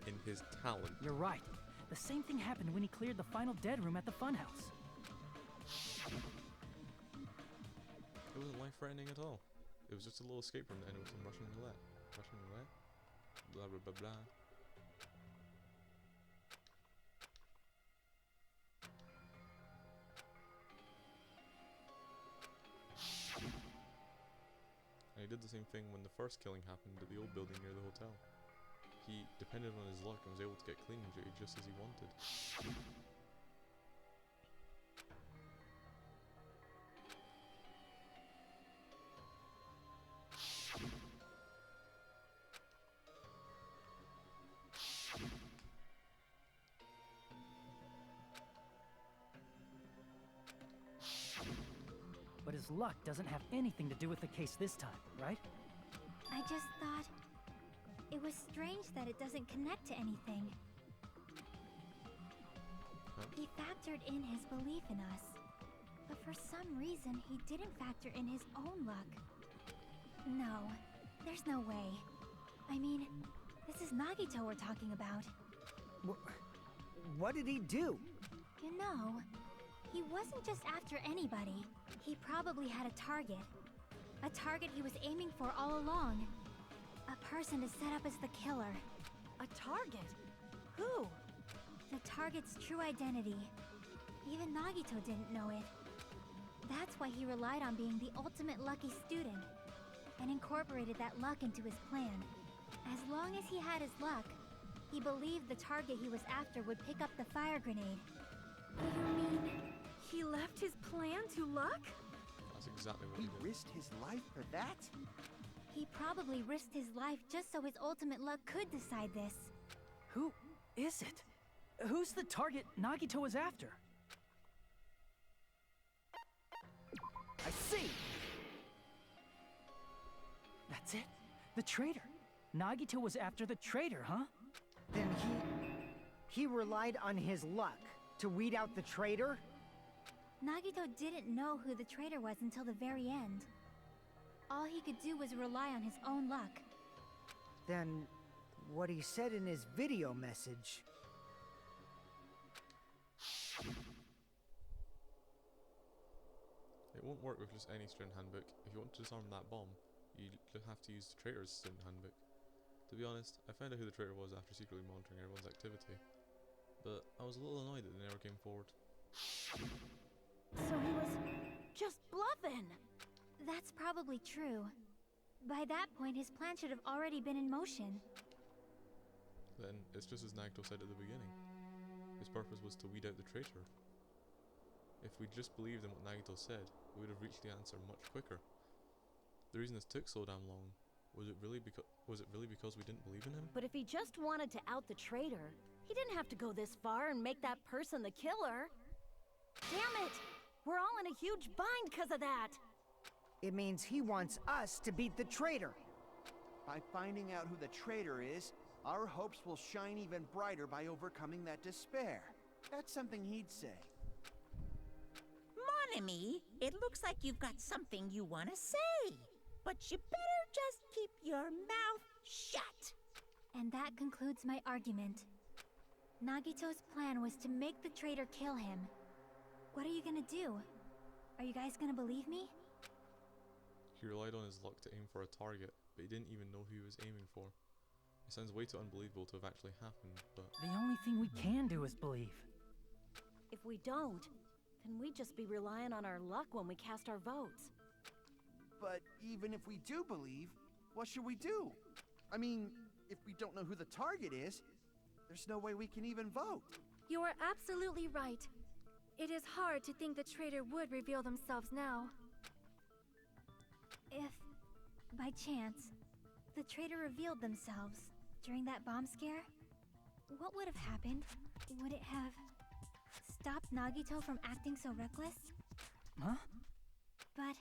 in his talent. You're right. The same thing happened when he cleared the final dead room at the funhouse. It wasn't life-threatening at all. It was just a little escape room and it was some Russian roulette. Russian roulette? Blah blah blah blah. And he did the same thing when the first killing happened at the old building near the hotel. He depended on his luck and was able to get cleaning duty just as he wanted. But his luck doesn't have anything to do with the case this time, right? I just thought it was strange that it doesn't connect to anything. Huh? He factored in his belief in us, but for some reason he didn't factor in his own luck. No, there's no way. I mean, this is Nagito we're talking about. What did he do? You know, he wasn't just after anybody. He probably had a target. A target he was aiming for all along. A person to set up as the killer. A target? Who? The target's true identity. Even Nagito didn't know it. That's why he relied on being the ultimate lucky student, and incorporated that luck into his plan. As long as he had his luck, he believed the target he was after would pick up the fire grenade. You mean he left his plan to luck? That's exactly what He he did. risked his life for that? He probably risked his life just so his ultimate luck could decide this. Who is it? Who's the target Nagito was after? I see! That's it? The traitor. Nagito was after the traitor, huh? Then he relied on his luck to weed out the traitor? Nagito didn't know who the traitor was until the very end. All he could do was rely on his own luck. Then what he said in his video message... It won't work with just any student handbook. If you want to disarm that bomb, you have to use the traitor's student handbook. To be honest, I found out who the traitor was after secretly monitoring everyone's activity. but I was a little annoyed that they never came forward. So he was just bluffing. That's probably true. By that point, his plan should have already been in motion. Then it's just as Nagito said at the beginning. His purpose was to weed out the traitor. If we'd just believed in what Nagito said, we would have reached the answer much quicker. The reason this took so damn long, was it really because we didn't believe in him? But if he just wanted to out the traitor, he didn't have to go this far and make that person the killer. Damn it! We're all in a huge bind because of that! It means he wants us to beat the traitor. By finding out who the traitor is, our hopes will shine even brighter by overcoming that despair. That's something he'd say. Mon ami, it looks like you've got something you want to say. But you better just keep your mouth shut. And that concludes my argument. Nagito's plan was to make the traitor kill him. What are you gonna do? Are you guys gonna believe me? He relied on his luck to aim for a target, but he didn't even know who he was aiming for. It sounds way too unbelievable to have actually happened, but... The only thing we can do is believe. If we don't, then we'd just be relying on our luck when we cast our votes. But even if we do believe, what should we do? I mean, if we don't know who the target is, there's no way we can even vote. You are absolutely right. It is hard to think the traitor would reveal themselves now. If, by chance, the traitor revealed themselves during that bomb scare, what would have happened? Would it have stopped Nagito from acting so reckless? Huh? But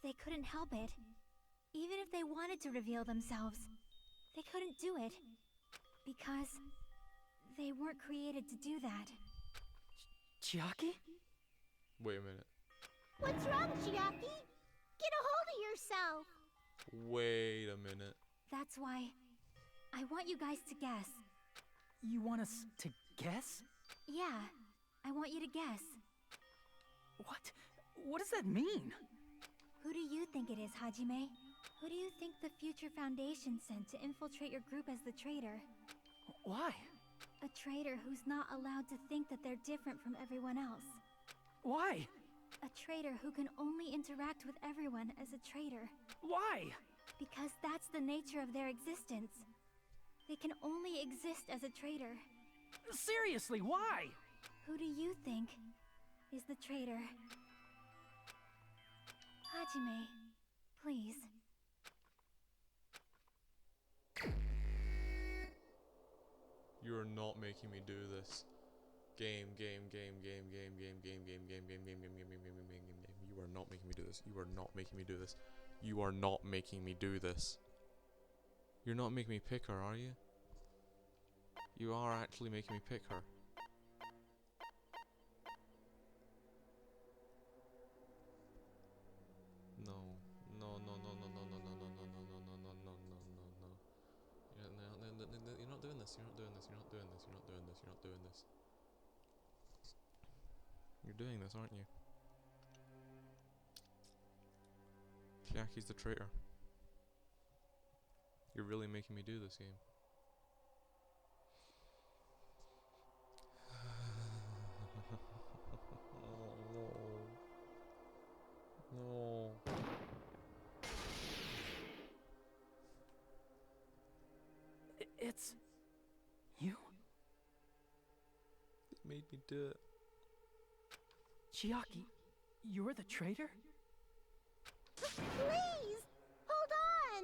they couldn't help it. Even if they wanted to reveal themselves, they couldn't do it. Because they weren't created to do that. Chiaki? Wait a minute. What's wrong, Chiaki? Get a hold of yourself! Wait a minute. That's why I want you guys to guess. You want us to guess? Yeah, I want you to guess. What? What does that mean? Who do you think it is, Hajime? Who do you think the Future Foundation sent to infiltrate your group as the traitor? Why? A traitor who's not allowed to think that they're different from everyone else. Why? A traitor who can only interact with everyone as a traitor. Why? Because that's the nature of their existence. They can only exist as a traitor. Seriously, why? Who do you think is the traitor? Hajime, please. You are not making me do this. Game. You are not making me do this. You are not making me do this. You are not making me do this. You're not making me pick her, are you? You are actually making me pick her. No. You're not doing this. You're not doing this. You're not doing this. You're not doing this. You're not doing this. You're doing this, aren't you? Chiaki's the traitor. You're really making me do this game. No. It's... you? It made me do it. Chiaki, you're the traitor? Please! Hold on!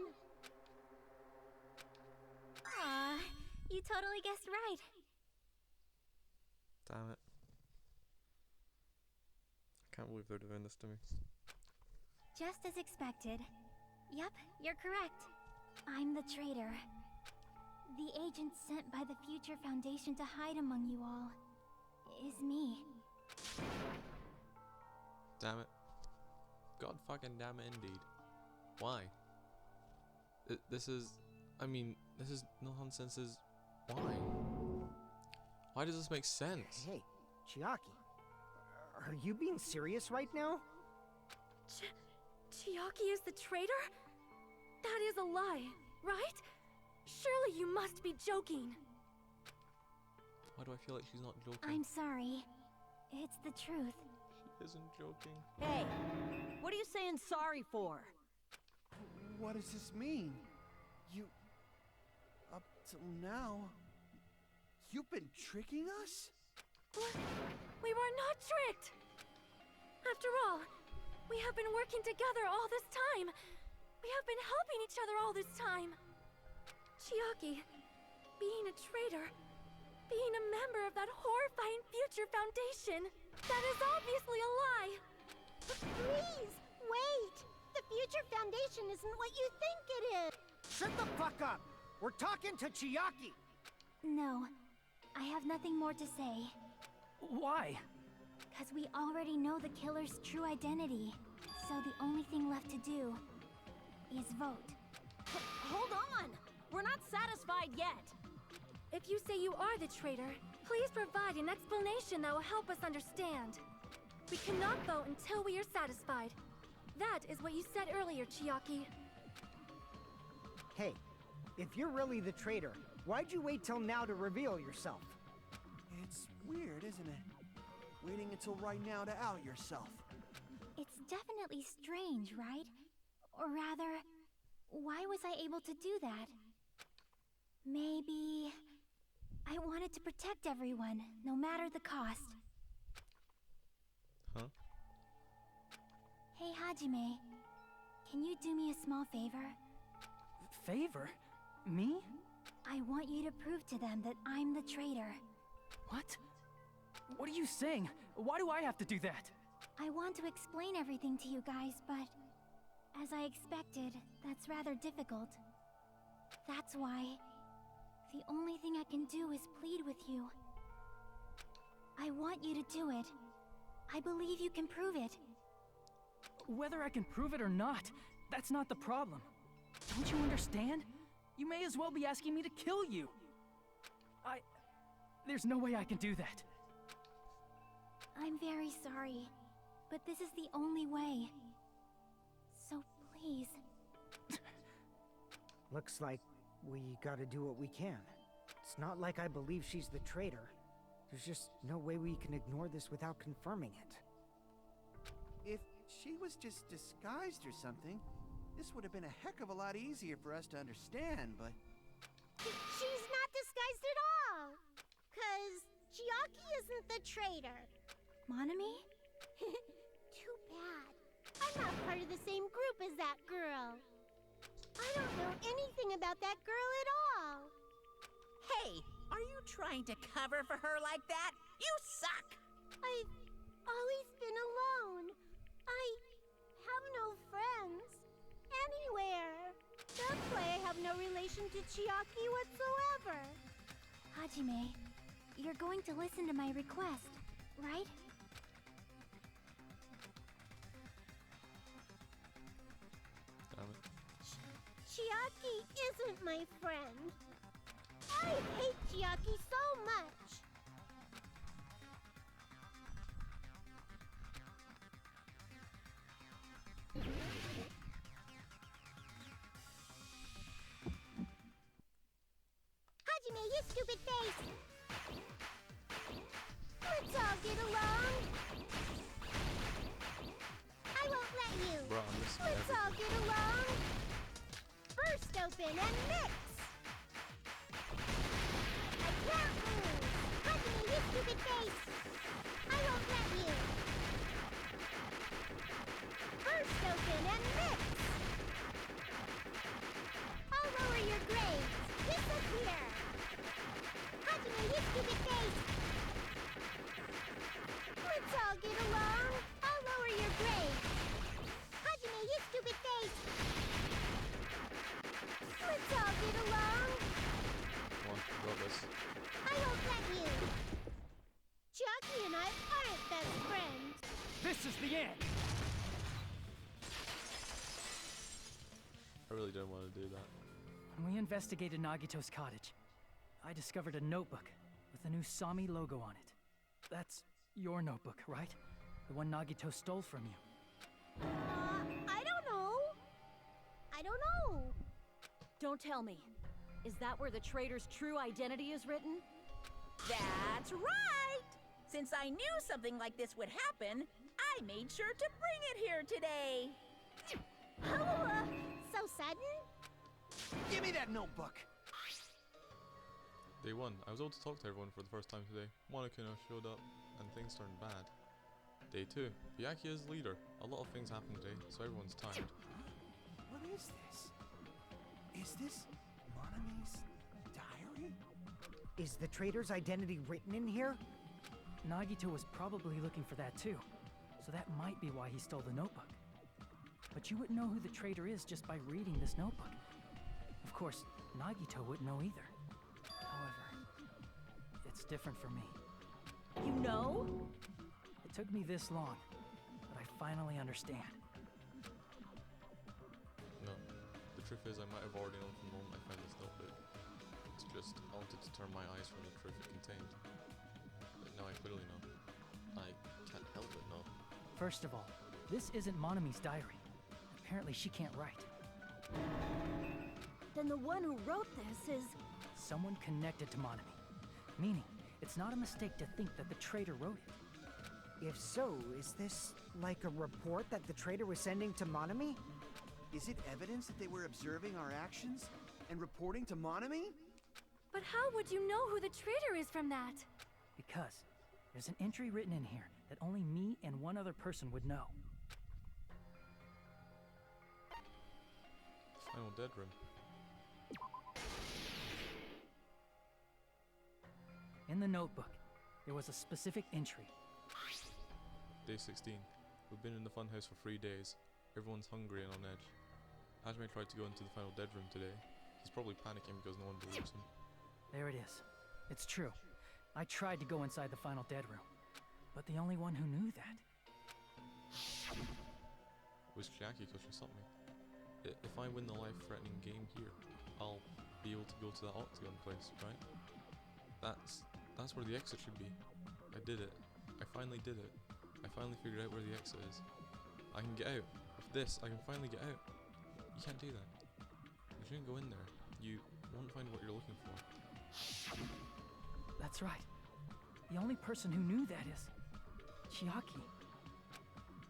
Aw, you totally guessed right. Damn it. I can't believe they're doing this to me. Just as expected. Yep, you're correct. I'm the traitor. The agent sent by the Future Foundation to hide among you all is me. Damn it. God fucking damn it indeed. Why? This is... I mean, this is nonsense. Why? Why does this make sense? Hey, Chiaki. Are you being serious right now? Chiaki is the traitor? That is a lie, right? Surely you must be joking. Why do I feel like she's not joking? I'm sorry. It's the truth. She isn't joking. Hey, what are you saying sorry for? What does this mean? You... Up till now... You've been tricking us? We were not tricked! After all, we have been working together all this time. We have been helping each other all this time. Chiaki, being a traitor, being a member of that horrifying future foundation, that is obviously a lie. But please, wait! The future foundation isn't what you think it is! Shut the fuck up! We're talking to Chiaki! No, I have nothing more to say. Why? Because we already know the killer's true identity. So the only thing left to do is vote. Hold on! We're not satisfied yet! If you say you are the traitor, please provide an explanation that will help us understand. We cannot vote until we are satisfied. That is what you said earlier, Chiaki. Hey, if you're really the traitor, why'd you wait till now to reveal yourself? It's weird, isn't it? Waiting until right now to out yourself. It's definitely strange, right? Or rather, why was I able to do that? Maybe... I wanted to protect everyone, no matter the cost. Huh? Hey, Hajime. Can you do me a small favor? Favor? Me? I want you to prove to them that I'm the traitor. What? What are you saying? Why do I have to do that? I want to explain everything to you guys, but... as I expected, that's rather difficult. That's why... the only thing I can do is plead with you. I want you to do it. I believe you can prove it. Whether I can prove it or not, that's not the problem. Don't you understand? You may as well be asking me to kill you. There's no way I can do that. I'm very sorry, but this is the only way. So please. Looks like we gotta do what we can. It's not like I believe she's the traitor. There's just no way we can ignore this without confirming it. If she was just disguised or something, this would have been a heck of a lot easier for us to understand, but... She's not disguised at all! 'Cause Chiaki isn't the traitor. Monami? Too bad. I'm not part of the same group as that girl. I don't know anything about that girl at all. Hey, are you trying to cover for her like that? You suck! I've always been alone. I have no friends. Anywhere. That's why I have no relation to Chiaki whatsoever. Hajime, you're going to listen to my request, right? Damn it. Chiaki isn't my friend. I hate Chiaki so much. Hajime, you stupid face! Let's all get along. I won't let you. Bro, I'm missing Let's everything. all get along. Burst open and mix. I can't lose. Hajime, you stupid face! I won't let you. Burst open and mix. I'll lower your grades. Disappear. Hajime, you stupid face! Let's all get along. I'll lower your grades. Hajime, you stupid face! Let's all get along. Come on, got this. I won't let you. Chiaki and I aren't best friends. This is the end! I really don't want to do that. When we investigated Nagito's cottage, I discovered a notebook with the new Sami logo on it. That's your notebook, right? The one Nagito stole from you. I don't know. I don't know. Don't tell me. Is that where the traitor's true identity is written? That's right! Since I knew something like this would happen, I made sure to bring it here today. Oh, so sudden? Give me that notebook! Day 1. I was able to talk to everyone for the first time today. Monokuma showed up, and things turned bad. Day 2. Byakuya is leader. A lot of things happened today, so everyone's tired. What is this? Is this Monami's diary? Is the traitor's identity written in here? Nagito was probably looking for that too, so that might be why he stole the notebook. But you wouldn't know who the traitor is just by reading this notebook. Of course, Nagito wouldn't know either. However, it's different for me. You know? It took me this long, but I finally understand. No. The truth is, I might have already known from the moment I found this notebook. It's just, I wanted to turn my eyes from the truth it contained. But now I clearly know. I can't help but know. First of all, this isn't Monami's diary. Apparently she can't write. Then the one who wrote this is... Someone connected to Monami. Meaning, it's not a mistake to think that the traitor wrote it. If so, is this like a report that the traitor was sending to Monami? Is it evidence that they were observing our actions and reporting to Monami? But how would you know who the traitor is from that? Because there's an entry written in here that only me and one other person would know. Final dead room. In the notebook, there was a specific entry. Day 16. We've been in the funhouse for 3 days. Everyone's hungry and on edge. Hajime tried to go into the final dead room today. He's probably panicking because no one believes him. There it is. It's true. I tried to go inside the final dead room, but the only one who knew that Was Chiaki because she stopped me. If I win the life-threatening game here, I'll be able to go to that octagon place, right? That's where the exit should be. I did it. I finally did it. I finally figured out where the exit is. I can get out. With this, I can finally get out. You can't do that. You shouldn't go in there. You won't find what you're looking for. That's right. The only person who knew that is Chiaki.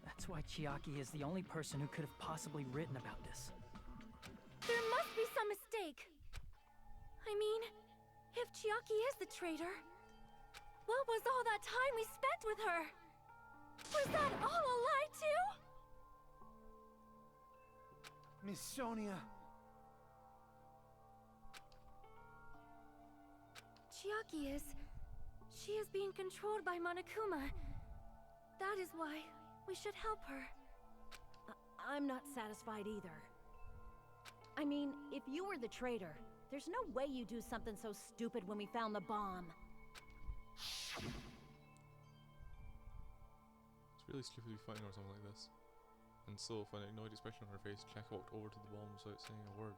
That's why Chiaki is the only person who could have possibly written about this. There must be some mistake. I mean, if Chiaki is the traitor, what was all that time we spent with her? Was that all a lie too? Miss Sonia. Chiaki is... She is being controlled by Monokuma. That is why we should help her. I'm not satisfied either. I mean, if you were the traitor, there's no way you'd do something so stupid when we found the bomb. It's really stupid to be fighting or something like this. And so, with an annoyed expression on her face, Chiaki walked over to the bomb without saying a word,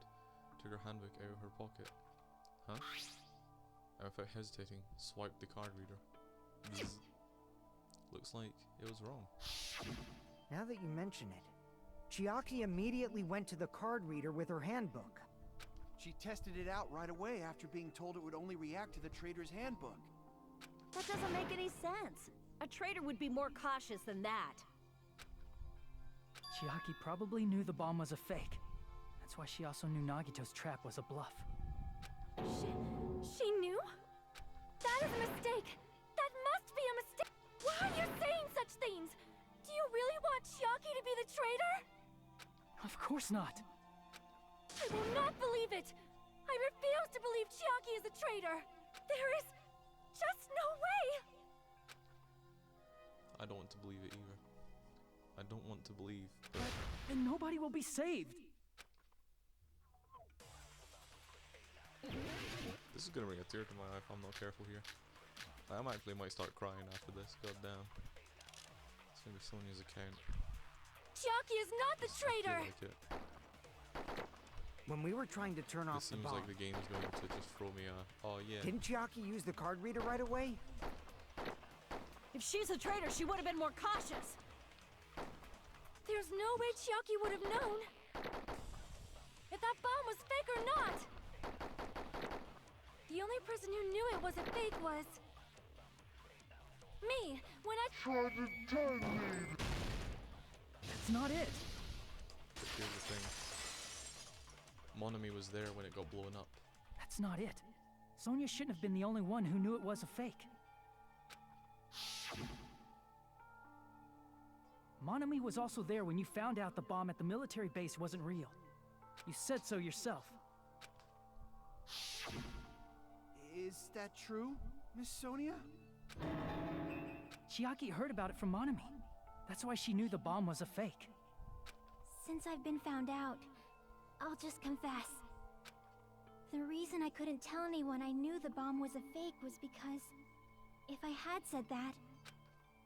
took her handbook out of her pocket. Huh? And without hesitating, swiped the card reader. Bzz. Looks like it was wrong. Now that you mention it, Chiaki immediately went to the card reader with her handbook. She tested it out right away after being told it would only react to the traitor's handbook. That doesn't make any sense. A traitor would be more cautious than that. Chiaki probably knew the bomb was a fake. That's why she also knew Nagito's trap was a bluff. She knew? That is a mistake! That must be a mistake! Why are you saying such things? Do you really want Chiaki to be the traitor? Of course not. I will not believe it! I refuse to believe Chiaki is a traitor! There is just no way! I don't want to believe it either. I don't want to believe that... Then nobody will be saved! This is gonna bring a tear to my eye if I'm not careful here. I actually might start crying after this, god damn. It's gonna be Sonia's account. Chiaki is not the I feel traitor! like it. When we were trying to turn off This the seems bomb, like the game's going to just throw me a... Oh yeah. didn't Chiaki use the card reader right away? If she's a traitor, she would have been more cautious. There's no way Chiaki would have known if that bomb was fake or not. The only person who knew it was a fake was Me, when I That's not it. But here's the thing. Monami was there when it got blown up. That's not it. Sonia shouldn't have been the only one who knew it was a fake. Monami was also there when you found out the bomb at the military base wasn't real. You said so yourself. Is that true, Miss Sonia? Chiaki heard about it from Monami. That's why she knew the bomb was a fake. Since I've been found out, I'll just confess. The reason I couldn't tell anyone I knew the bomb was a fake was because if I had said that,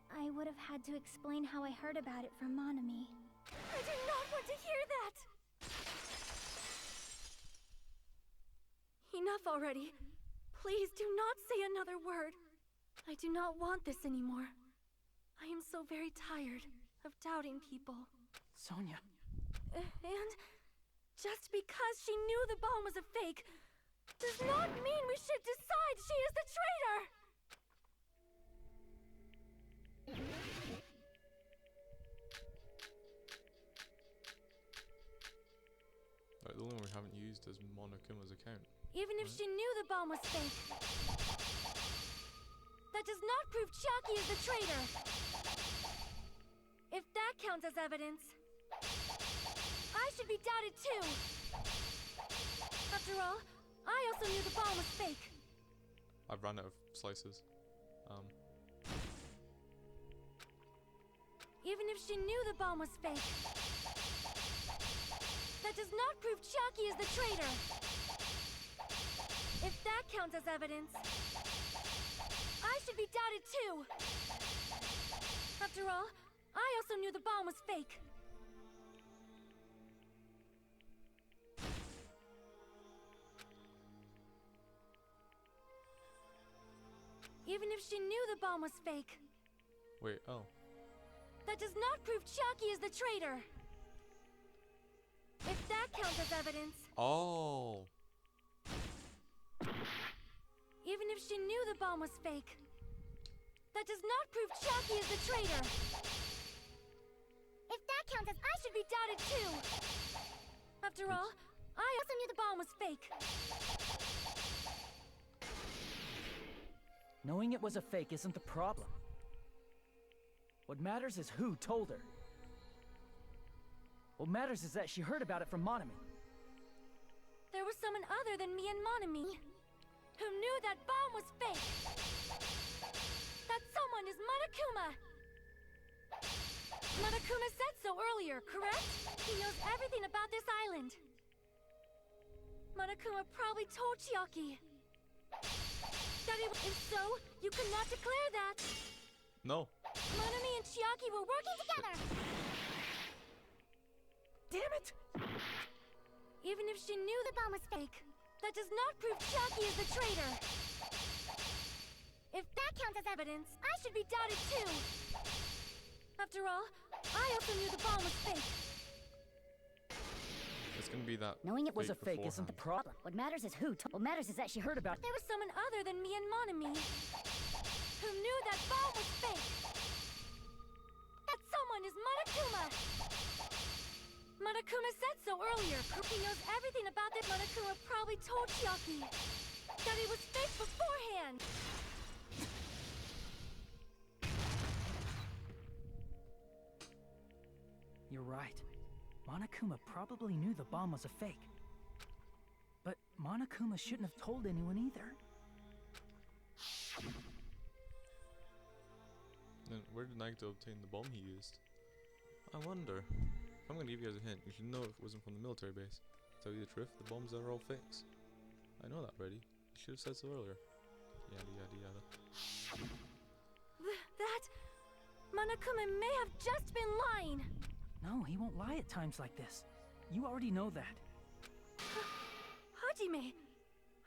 I would have had to explain how I heard about it from Monami. I do not want to hear that! Enough already. Please do not say another word. I do not want this anymore. I am so very tired of doubting people. Sonia. And just because she knew the bomb was a fake does not mean we should decide she is the traitor! Like, the only one we haven't used is Monokuma's account. Even if she knew the bomb was fake, that does not prove Chiaki is the traitor. If that counts as evidence, I should be doubted too. After all, I also knew the bomb was fake. I've run out of slices. Even if she knew the bomb was fake, that does not prove Chiaki is the traitor. If that counts as evidence, I should be doubted too. After all, I also knew the bomb was fake. Even if she knew the bomb was fake, Wait, oh. that does not prove Chiaki is the traitor. If that counts as evidence, Oh! even if she knew the bomb was fake, that does not prove Chiaki is the traitor. If that counts as I should be doubted too. After all, I also knew the bomb was fake. Knowing it was a fake isn't the problem. What matters is who told her. What matters is that she heard about it from Monami. There was someone other than me and Monami who knew that bomb was fake. That someone is Monokuma. Monokuma said so earlier, correct? He knows everything about this island. Monokuma probably told Chiaki. If so, you could not declare that. No. Monami and Chiaki were working together. Damn it! Even if she knew the bomb was fake, that does not prove Chiaki is the traitor. If that counts as evidence, I should be doubted too. After all, I also knew the bomb was fake. It's gonna be that. Knowing it was a fake beforehand. isn't the problem. What matters is who. What matters is that she heard about it. There was someone other than me and Monami who knew that bomb was fake. That someone is Monokuma. Monokuma said so earlier. He knows everything about this. Monokuma probably told Chiaki that it was fake beforehand. You're right. Monokuma probably knew the bomb was a fake. But Monokuma shouldn't have told anyone either. Then where did Nagito obtain the bomb he used? I wonder. If I'm gonna give you guys a hint, you should know if it wasn't from the military base. Tell you the truth, the bombs are all fakes. I know that already. You should have said so earlier. Yada yada yada. That... Monokuma may have just been lying. No, he won't lie at times like this. You already know that. Hajime,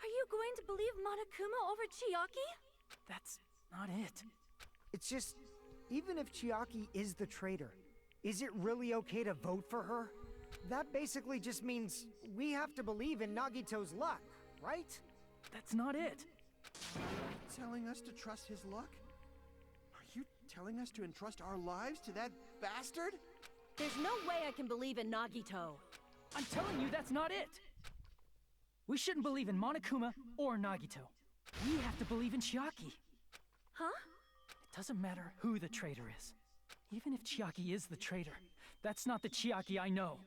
are you going to believe Monokuma over Chiaki? That's not it. It's just, even if Chiaki is the traitor, is it really okay to vote for her? That basically just means we have to believe in Nagito's luck, right? That's not it. Telling us to trust his luck? telling us to entrust our lives to that bastard? There's no way I can believe in Nagito. I'm telling you, that's not it! We shouldn't believe in Monokuma or Nagito. We have to believe in Chiaki. Huh? It doesn't matter who the traitor is. Even if Chiaki is the traitor, that's not the Chiaki I know.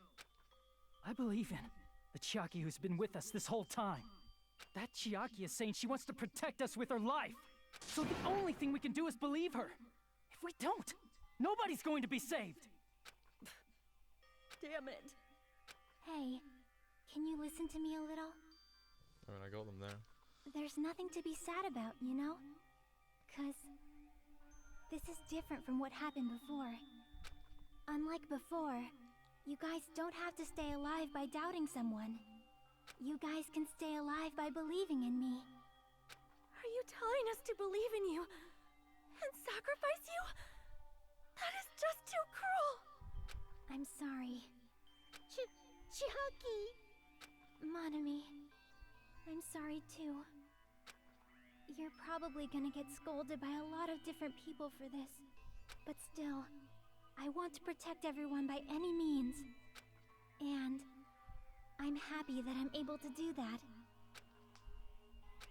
I believe in the Chiaki who's been with us this whole time. That Chiaki is saying she wants to protect us with her life. So the only thing we can do is believe her. If we don't, nobody's going to be saved. Damn it. Hey, can you listen to me a little? I mean, I got them there. There's nothing to be sad about, you know? 'Cause this is different from what happened before. Unlike before, you guys don't have to stay alive by doubting someone. You guys can stay alive by believing in me. Are you telling us to believe in you and sacrifice you? That is just too cruel. I'm sorry. Chiaki! Monami, I'm sorry too. You're probably gonna get scolded by a lot of different people for this. But still, I want to protect everyone by any means. And I'm happy that I'm able to do that.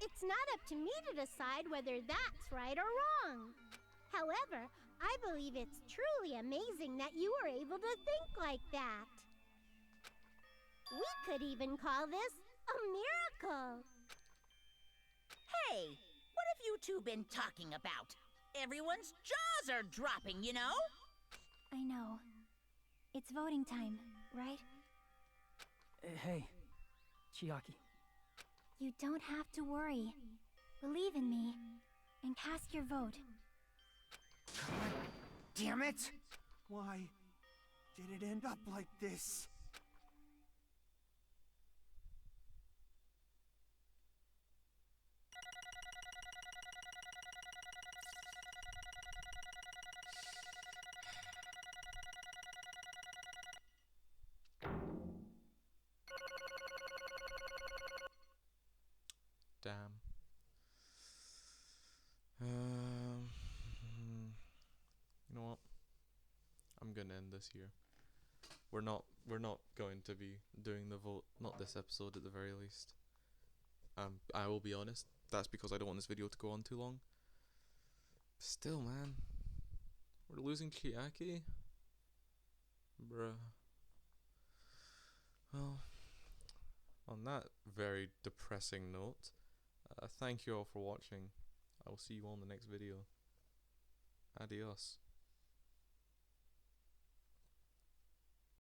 It's not up to me to decide whether that's right or wrong. However, I believe it's truly amazing that you were able to think like that. We could even call this a miracle. Hey, what have you two been talking about? Everyone's jaws are dropping, you know? I know. It's voting time, right? Hey, Chiaki. You don't have to worry. Believe in me, and cast your vote. God damn it! Why did it end up like this? Damn. You know what? I'm gonna end this here. We're not going to be doing the vote, not this episode at the very least. I will be honest, that's because I don't want this video to go on too long. Still, man, we're losing Chiaki? Bruh. Well, on that very depressing note, thank you all for watching. I will see you all in the next video. Adios.